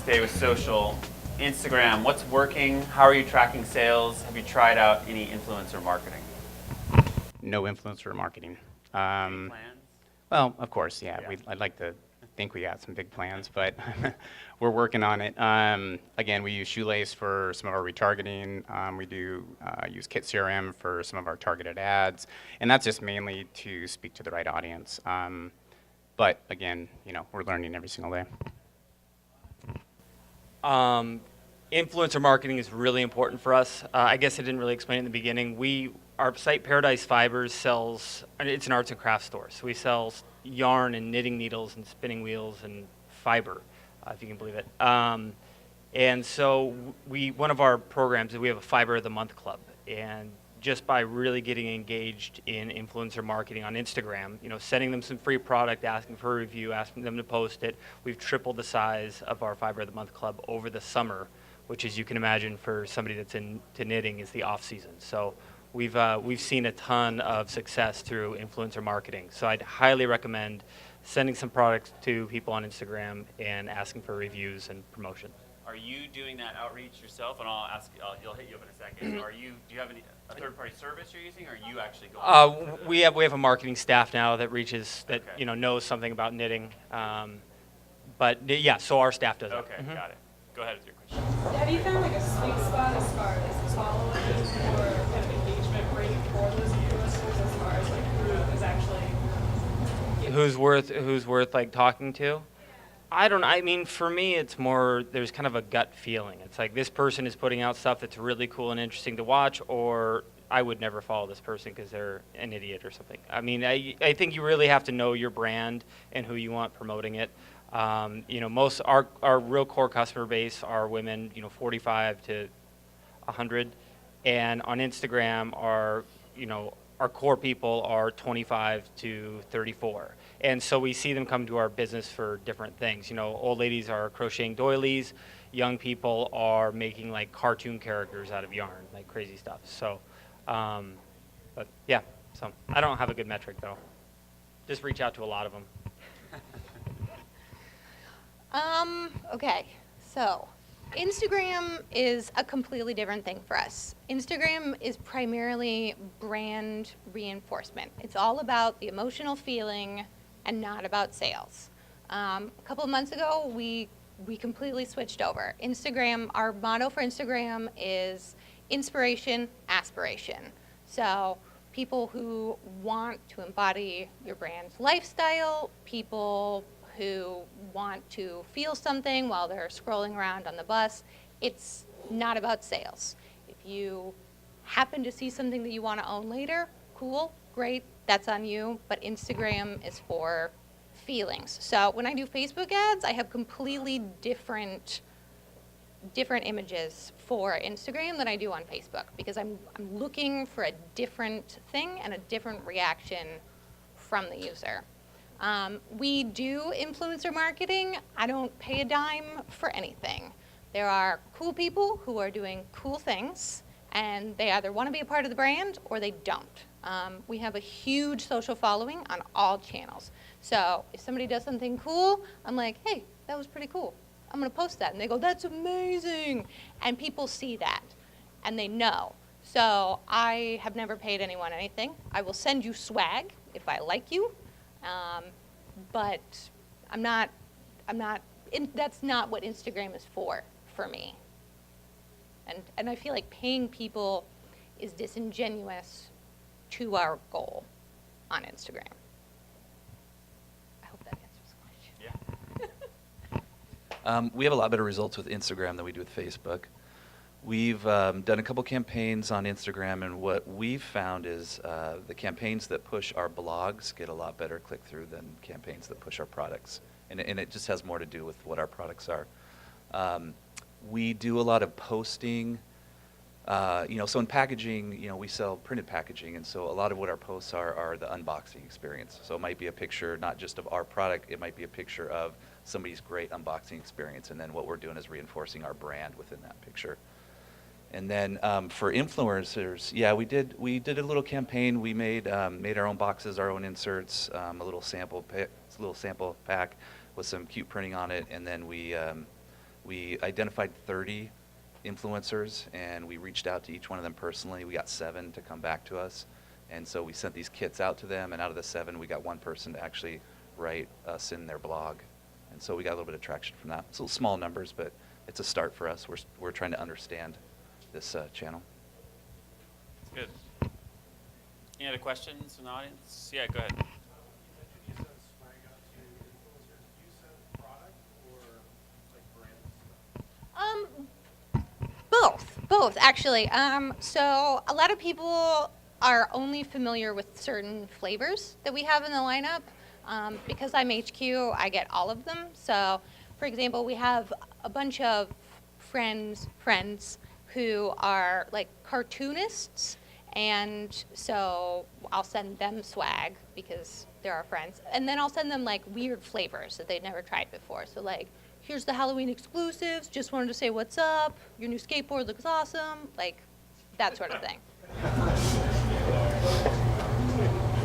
stay with social. Instagram, what's working? How are you tracking sales? Have you tried out any influencer marketing? No influencer marketing. Any plans? Well, of course, yeah. Yeah. I'd like to think we got some big plans, but we're working on it. Again, we use Shoelace for some of our retargeting. We do use Kit CRM for some of our targeted ads, and that's just mainly to speak to the right audience. But again, we're learning every single day. Influencer marketing is really important for us. I guess I didn't really explain it in the beginning. Our site Paradise Fibers sells, it's an arts and crafts store. So we sell yarn and knitting needles and spinning wheels and fiber, if you can believe it. And so one of our programs is we have a Fiber of the Month club. And just by really getting engaged in influencer marketing on Instagram, sending them some free product, asking for a review, asking them to post it, we've tripled the size of our Fiber of the Month club over the summer, which, as you can imagine, for somebody that's into knitting, is the off season. So we've seen a ton of success through influencer marketing. So I'd highly recommend sending some products to people on Instagram and asking for reviews and promotion. Are you doing that outreach yourself? And you'll hit you up in a second. Do you have a third-party service you're using, or are you actually going? We have a marketing staff now that Okay. knows something about knitting. So our staff does it. Okay, got it. Go ahead with your question. Have you found like a sweet spot as far as followers or kind of engagement rate for those influencers as far as like who is actually Who's worth like talking to? I mean, for me, it's more, there's kind of a gut feeling. It's like this person is putting out stuff that's really cool and interesting to watch, or I would never follow this person because they're an idiot or something. I mean, I think you really have to know your brand and who you want promoting it. Most our real core customer base are women, 45 to 100, and on Instagram our core people are 25 to 34. And so we see them come to our business for different things. Old ladies are crocheting doilies, young people are making like cartoon characters out of yarn, like crazy stuff. So, so I don't have a good metric though. Just reach out to a lot of them. Okay, so Instagram is a completely different thing for us. Instagram is primarily brand reinforcement. It's all about the emotional feeling and not about sales. A couple of months ago, we completely switched over. Instagram, our motto for Instagram is inspiration, aspiration. So people who want to embody your brand's lifestyle, people who want to feel something while they're scrolling around on the bus. It's not about sales. If you happen to see something that you want to own later, cool, great, that's on you, but Instagram is for feelings. So when I do Facebook ads, I have completely different images for Instagram than I do on Facebook because I'm looking for a different thing and a different reaction from the user. We do influencer marketing. I don't pay a dime for anything. There are cool people who are doing cool things, and they either want to be a part of the brand or they don't. We have a huge social following on all channels. So if somebody does something cool, I'm like, hey, that was pretty cool. I'm going to post that. And they go, that's amazing. And people see that, and they know. So I have never paid anyone anything. I will send you swag if I like you. But that's not what Instagram is for me. And I feel like paying people is disingenuous to our goal on Instagram. I hope that answers the question. Yeah. We have a lot better results with Instagram than we do with Facebook. We've done a couple campaigns on Instagram, and what we've found is the campaigns that push our blogs get a lot better click-through than campaigns that push our products. And it just has more to do with what our products are. We do a lot of posting. So in packaging, we sell printed packaging, and so a lot of what our posts are the unboxing experience. So it might be a picture not just of our product, it might be a picture of somebody's great unboxing experience, and then what we're doing is reinforcing our brand within that picture. And then for influencers, we did a little campaign. We made our own boxes, our own inserts, a little sample pack with some cute printing on it, and then we We identified 30 influencers, and we reached out to each one of them personally. We got 7 to come back to us. And so we sent these kits out to them, and out of the 7, we got 1 person to actually write us in their blog. And so we got a little bit of traction from that. It's little small numbers, but it's a start for us. We're trying to understand this channel. Good. Any other questions from the audience? Yeah, go ahead. You send swag out to influencers. Do you send product or like brand stuff? Both actually. So a lot of people are only familiar with certain flavors that we have in the lineup. Because I'm HQ, I get all of them. So, for example, we have a bunch of friends who are like cartoonists, and so I'll send them swag because they're our friends. And then I'll send them like weird flavors that they've never tried before. So like, here's the Halloween exclusives, just wanted to say what's up, your new skateboard looks awesome, like that sort of thing.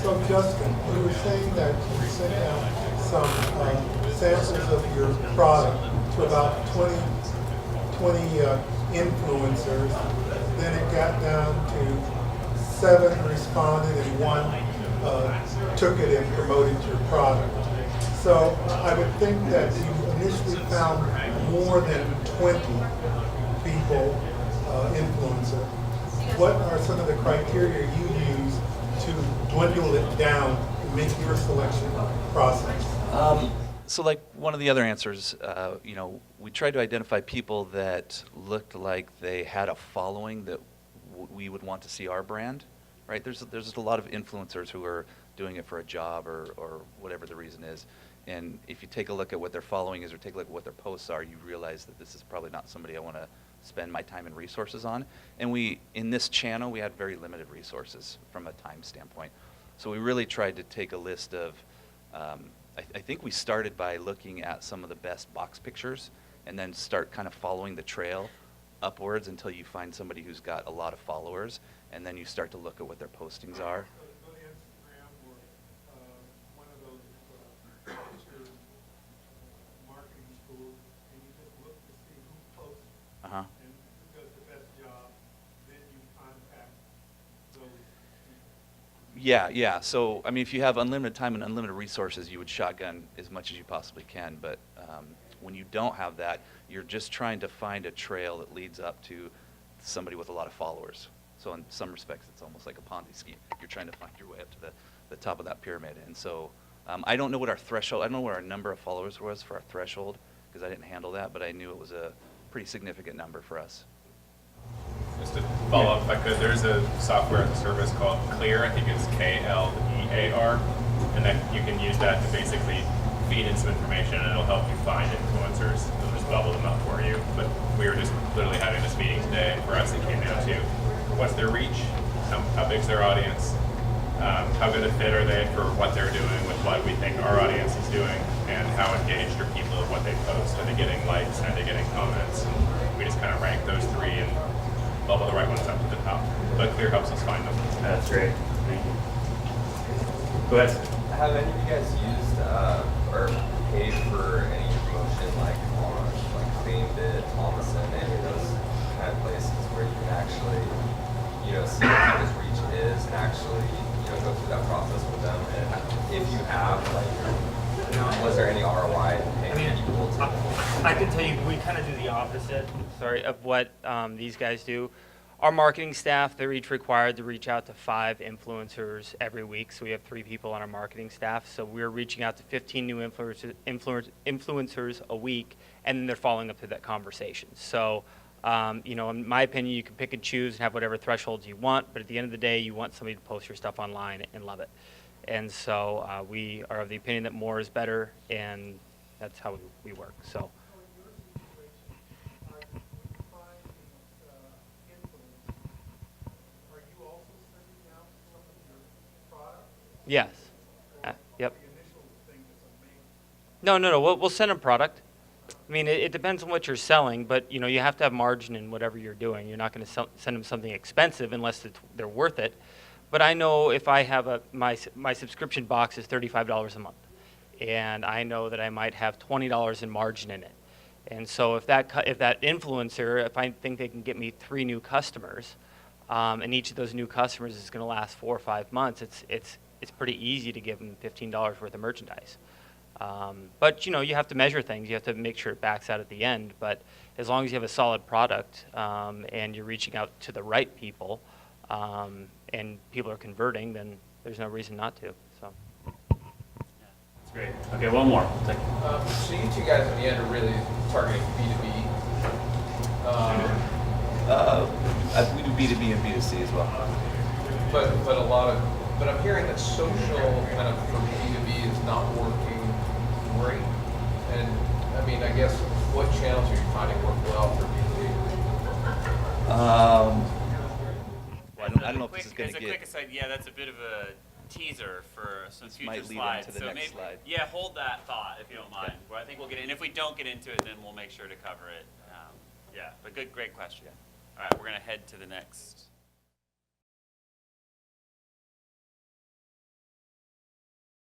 So Justin, you were saying that you sent out some samples of your product to about 20 influencers. Then it got down to 7 responded and 1 took it and promoted your product. So I would think that you initially found more than 20 people, influencer. What are some of the criteria you use to dwindle it down and make your selection process? So like one of the other answers, we tried to identify people that looked like they had a following that we would want to see our brand, right? There's a lot of influencers who are doing it for a job or whatever the reason is. And if you take a look at what their following is or take a look at what their posts are, you realize that this is probably not somebody I want to spend my time and resources on. And in this channel, we had very limited resources from a time standpoint. So we really tried to take a list of, I think we started by looking at some of the best box pictures and then start kind of following the trail upwards until you find somebody who's got a lot of followers, and then you start to look at what their postings are. Go to Instagram or one of those picture marketing schools, and you just look to see who posts Uh-huh. and who does the best job. Then you contact those people. Yeah. So, I mean, if you have unlimited time and unlimited resources, you would shotgun as much as you possibly can. But when you don't have that, you're just trying to find a trail that leads up to somebody with a lot of followers. So in some respects, it's almost like a Ponzi scheme. You're trying to find your way up to the top of that pyramid. And so I don't know what our threshold, I don't know what our number of followers was for our threshold, because I didn't handle that, but I knew it was a pretty significant number for us. Just to follow up, if I could, there's a software as a service called Clear. I think it's Klear, and then you can use that to basically feed in some information, and it'll help you find influencers. It'll just bubble them up for you. But we were just literally having this meeting today, and for us, it came down to what's their reach, how big's their audience, how good a fit are they for what they're doing with what we think our audience is doing, and how engaged are people with what they post. Are they getting likes? Are they getting comments? And we just kind of rank those 3 and bubble the right ones up to the top. But Clear helps us find them. That's great. Thank you. Go ahead. Have any of you guys used or paid for any promotion like on like CleanBit, Thomason, any of those kind of places where you can actually, see what people's reach is and actually, go through that process with them? And if you have, was there any ROI in paying people to? I can tell you, we kind of do the opposite, of what these guys do. Our marketing staff, they're each required to reach out to 5 influencers every week. So we have 3 people on our marketing staff. So we're reaching out to 15 new influencers a week, and then they're following up to that conversation. So, in my opinion, you can pick and choose and have whatever thresholds you want, but at the end of the day, you want somebody to post your stuff online and love it. And so we are of the opinion that more is better, and that's how we work. So. Yes. Yep. No. We'll send them product. I mean, it depends on what you're selling, but you have to have margin in whatever you're doing. You're not going to send them something expensive unless they're worth it. But I know if I have my subscription box is $35 a month, and I know that I might have $20 in margin in it, And so if that influencer, if I think they can get me 3 new customers, and each of those new customers is going to last 4 or 5 months, it's pretty easy to give them $15 worth of merchandise. But you have to measure things. You have to make sure it backs out at the end. But as long as you have a solid product and you're reaching out to the right people, and people are converting, then there's no reason not to. So. That's great. Okay, one more. Thank you. So you two guys in the end are really targeting B2B. We do B2B and B2C as well. But I'm hearing that social kind of for B2B is not working great. And I mean, I guess what channels are you finding work well for B2B? I don't know if this is going to As a quick aside, yeah, that's a bit of a teaser for some future might lead slides. into the next slide. Yeah, hold that thought if you don't mind. Well, I think we'll get in. If we don't get into it, then we'll make sure to cover it. Yeah, but great question. All right, we're going to head to the next